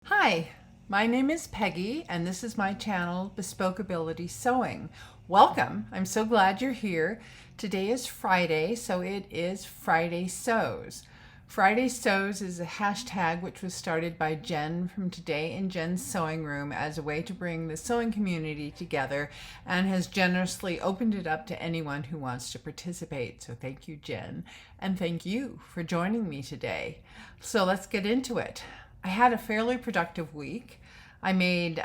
Hi, my name is Peggy, and this is my channel, Bespoke Ability Sewing. Welcome. I'm so glad you're here. Today is Friday, so it is Friday Sews. Friday Sews is a hashtag which was started by Jen from Today in Jen's Sewing Room as a way to bring the sewing community together, and has generously opened it up to anyone who wants to participate. So thank you, Jen, and thank you for joining me today. So let's get into it. I had a fairly productive week. I made,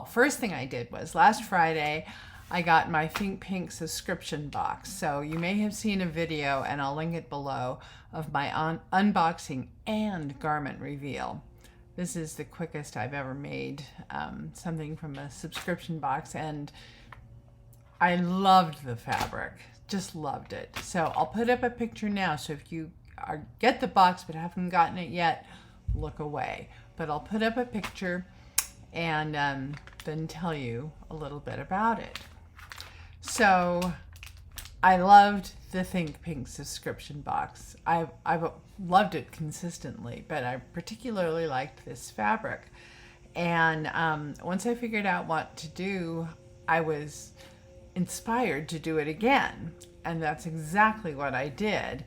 first thing I did was last Friday, I got my Think Pink subscription box. So you may have seen a video, and I'll link it below, of my unboxing and garment reveal. This is the quickest I've ever made something from a subscription box, and I loved the fabric, just loved it. So I'll put up a picture now, so if you get the box but haven't gotten it yet, look away. But I'll put up a picture and then tell you a little bit about it. So I loved the Think Pink subscription box. I've loved it consistently, but I particularly liked this fabric. And once I figured out what to do, I was inspired to do it again. And that's exactly what I did.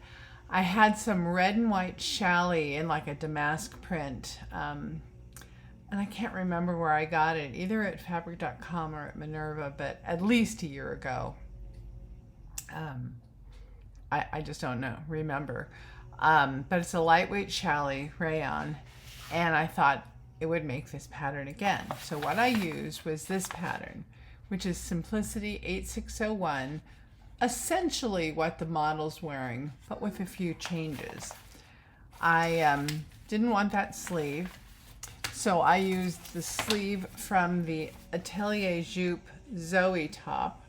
I had some red and white challis in like a damask print, and I can't remember where I got it, either at fabric.com or at Minerva, but at least a year ago. I just don't remember. But it's a lightweight challis rayon, and I thought it would make this pattern again. So what I used was this pattern, which is Simplicity 8601, essentially what the model's wearing, but with a few changes. I didn't want that sleeve, so I used the sleeve from the Atelier Jupe Zoe top,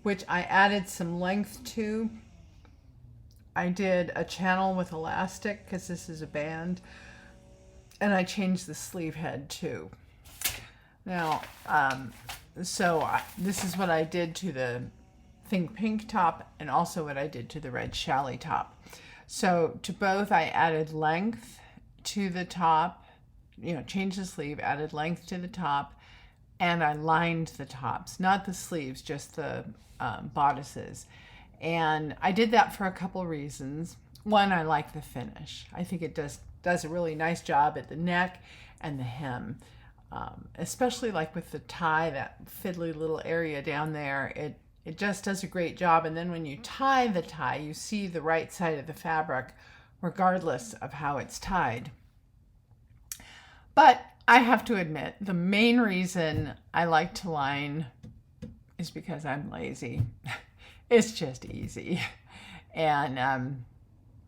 which I added some length to. I did a channel with elastic because this is a band, and I changed the sleeve head too. Now, this is what I did to the Think Pink top, and also what I did to the red challis top. So to both, I added length to the top, changed the sleeve, added length to the top, and I lined the tops, not the sleeves, just the bodices. And I did that for a couple reasons. One, I like the finish. I think it does a really nice job at the neck and the hem. Especially like with the tie, that fiddly little area down there, it just does a great job. And then when you tie the tie, you see the right side of the fabric regardless of how it's tied. But I have to admit, the main reason I like to line is because I'm lazy. It's just easy. And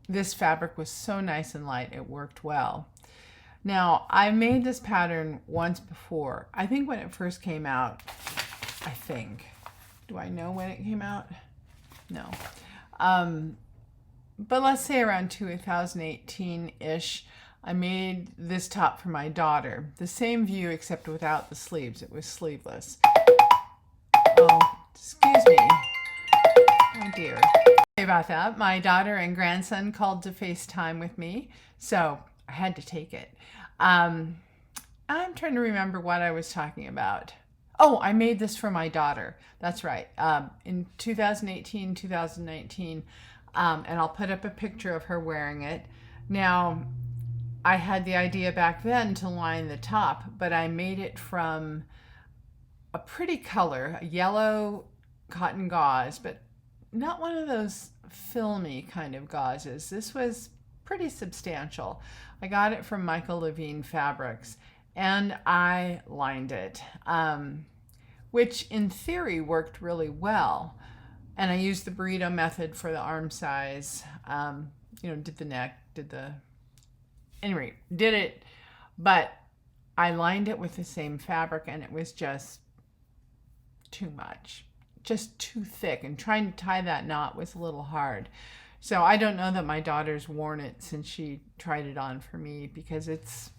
this fabric was so nice and light, it worked well. Now, I made this pattern once before. I think when it first came out, Do I know when it came out? No. But let's say around 2018-ish, I made this top for my daughter. The same view, except without the sleeves. It was sleeveless. Oh, excuse me. Oh dear. Sorry about that. My daughter and grandson called to FaceTime with me, so I had to take it. I'm trying to remember what I was talking about. Oh, I made this for my daughter. That's right. In 2018, 2019, and I'll put up a picture of her wearing it. Now, I had the idea back then to line the top, but I made it from a pretty color, a yellow cotton gauze, but not one of those filmy kind of gauzes. This was pretty substantial. I got it from Michael Levine Fabrics, and I lined it, which in theory worked really well. And I used the burrito method for the arm size, did the neck, did it, but I lined it with the same fabric, and it was just too much, just too thick, and trying to tie that knot was a little hard. So I don't know that my daughter's worn it since she tried it on for me, because it's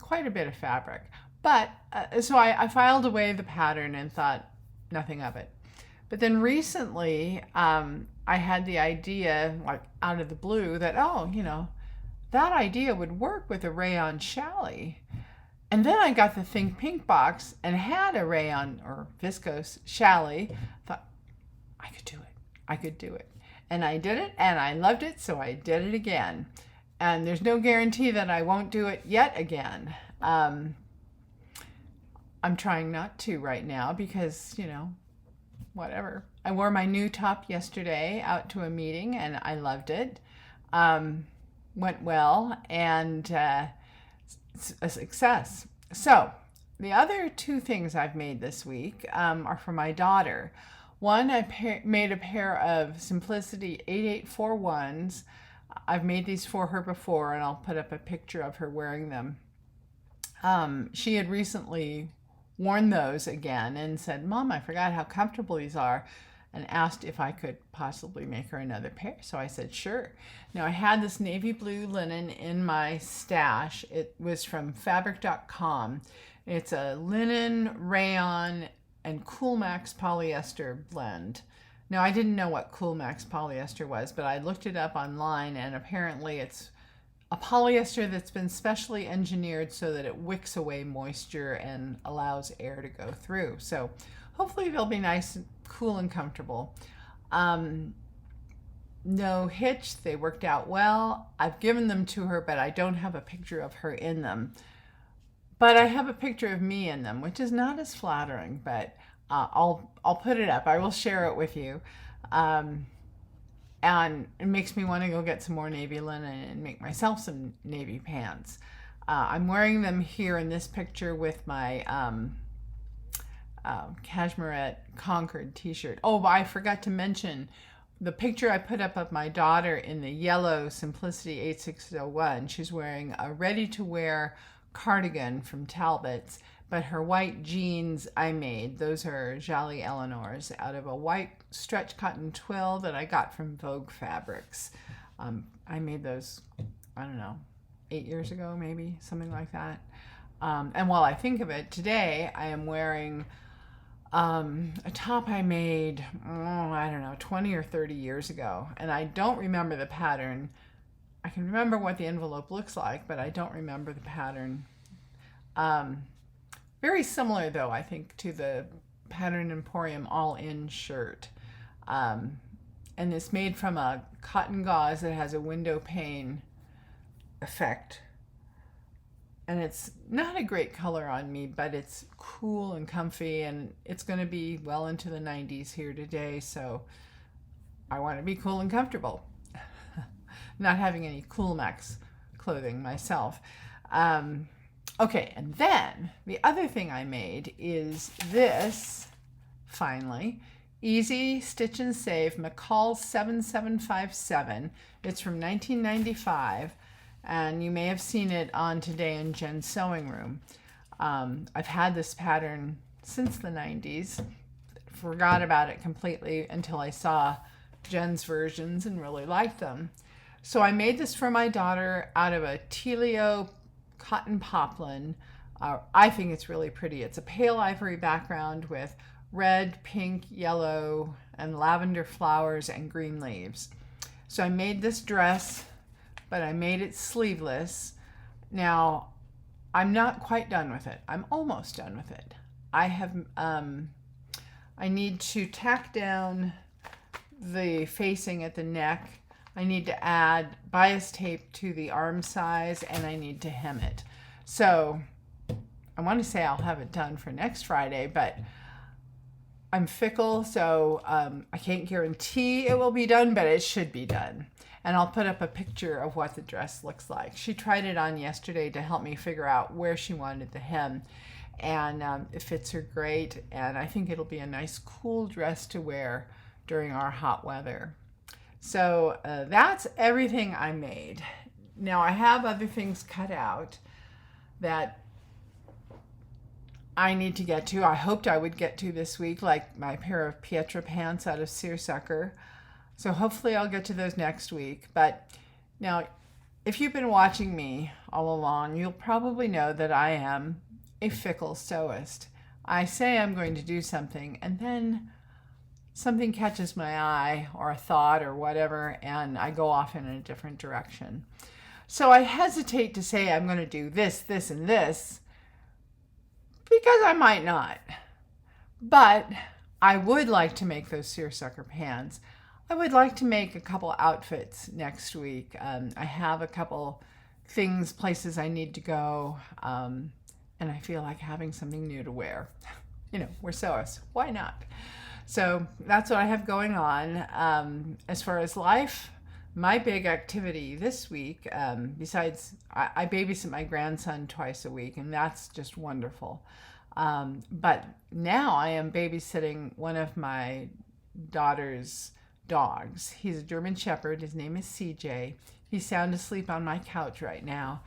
quite a bit of fabric. But so I filed away the pattern and thought nothing of it. But then recently I had the idea, like out of the blue, that that idea would work with a rayon challis. And then I got the Think Pink box and had a rayon or viscose challis. Thought, I could do it. I could do it. And I did it, and I loved it, so I did it again. And there's no guarantee that I won't do it yet again. I'm trying not to right now because, whatever. I wore my new top yesterday out to a meeting, and I loved it. Went well, and a success. So the other two things I've made this week are for my daughter. One, I made a pair of Simplicity 8841s. I've made these for her before, and I'll put up a picture of her wearing them. She had recently worn those again and said, Mom, I forgot how comfortable these are, and asked if I could possibly make her another pair. So I said, sure. Now, I had this navy blue linen in my stash. It was from fabric.com. It's a linen, rayon, and Cool Max polyester blend. Now, I didn't know what Cool Max polyester was, but I looked it up online, and apparently it's a polyester that's been specially engineered so that it wicks away moisture and allows air to go through. So hopefully they'll be nice, cool, and comfortable. No hitch. They worked out well. I've given them to her, but I don't have a picture of her in them. But I have a picture of me in them, which is not as flattering, but I'll put it up. I will share it with you. And it makes me want to go get some more navy linen and make myself some navy pants. I'm wearing them here in this picture with my Cashmerette Concord t-shirt. Oh, I forgot to mention the picture I put up of my daughter in the yellow Simplicity 8601. She's wearing a ready-to-wear cardigan from Talbot's, but her white jeans I made. Those are Jolly Eleanor's out of a white stretch cotton twill that I got from Vogue Fabrics. I made those, I don't know, 8 years ago, maybe, something like that. And while I think of it, today I am wearing a top I made, I don't know, 20 or 30 years ago. And I don't remember the pattern. I can remember what the envelope looks like, but I don't remember the pattern. Very similar, though, I think, to the Pattern Emporium all-in shirt. And it's made from a cotton gauze that has a window pane effect. And it's not a great color on me, but it's cool and comfy, and it's going to be well into the 90s here today, so I want to be cool and comfortable. Not having any Cool Max clothing myself. Okay, and then the other thing I made is this, finally, Easy Stitch and Save McCall 7757. It's from 1995. And you may have seen it on Today in Jen's Sewing Room. I've had this pattern since the 90s. Forgot about it completely until I saw Jen's versions and really liked them. So I made this for my daughter out of a Telio cotton poplin. I think it's really pretty. It's a pale ivory background with red, pink, yellow, and lavender flowers and green leaves. So I made this dress, but I made it sleeveless. Now, I'm not quite done with it. I'm almost done with it. I need to tack down the facing at the neck. I need to add bias tape to the arm size, and I need to hem it. So I want to say I'll have it done for next Friday, but I'm fickle, so I can't guarantee it will be done, but it should be done. And I'll put up a picture of what the dress looks like. She tried it on yesterday to help me figure out where she wanted the hem. And it fits her great. And I think it'll be a nice, cool dress to wear during our hot weather. So that's everything I made. Now I have other things cut out that I need to get to. I hoped I would get to this week, like my pair of Pietra pants out of seersucker. So hopefully I'll get to those next week. But now, if you've been watching me all along, you'll probably know that I am a fickle sewist. I say I'm going to do something, and then something catches my eye, or a thought, or whatever, and I go off in a different direction. So I hesitate to say I'm going to do this, this, and this because I might not. But I would like to make those seersucker pants. I would like to make a couple outfits next week. I have a couple things, places I need to go, and I feel like having something new to wear. We're sewers. Why not? So that's what I have going on. As far as life, my big activity this week, besides I babysit my grandson twice a week, and that's just wonderful. But now I am babysitting one of my daughter's dogs. He's a German Shepherd. His name is CJ. He's sound asleep on my couch right now.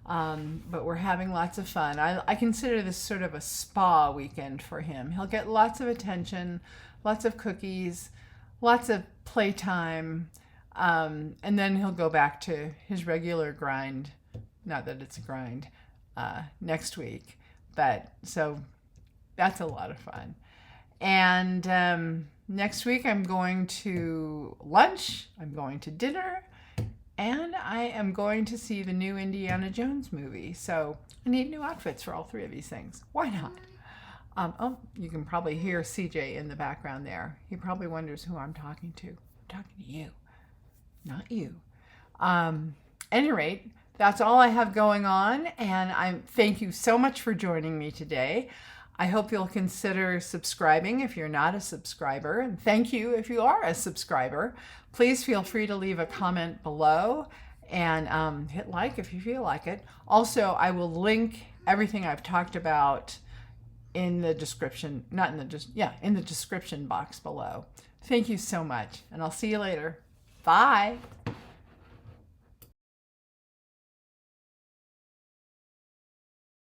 But we're having lots of fun. I consider this sort of a spa weekend for him. He'll get lots of attention, lots of cookies, lots of playtime, and then he'll go back to his regular grind. Not that it's a grind, next week. But so that's a lot of fun. And next week I'm going to lunch, I'm going to dinner, and I am going to see the new Indiana Jones movie. So I need new outfits for all three of these things. Why not? You can probably hear CJ in the background there. He probably wonders who I'm talking to. I'm talking to you, not you. Any rate, that's all I have going on, and I thank you so much for joining me today. I hope you'll consider subscribing if you're not a subscriber, and thank you if you are a subscriber. Please feel free to leave a comment below and hit like if you feel like it. Also, I will link everything I've talked about in the description, in the description box below. Thank you so much, and I'll see you later. Bye.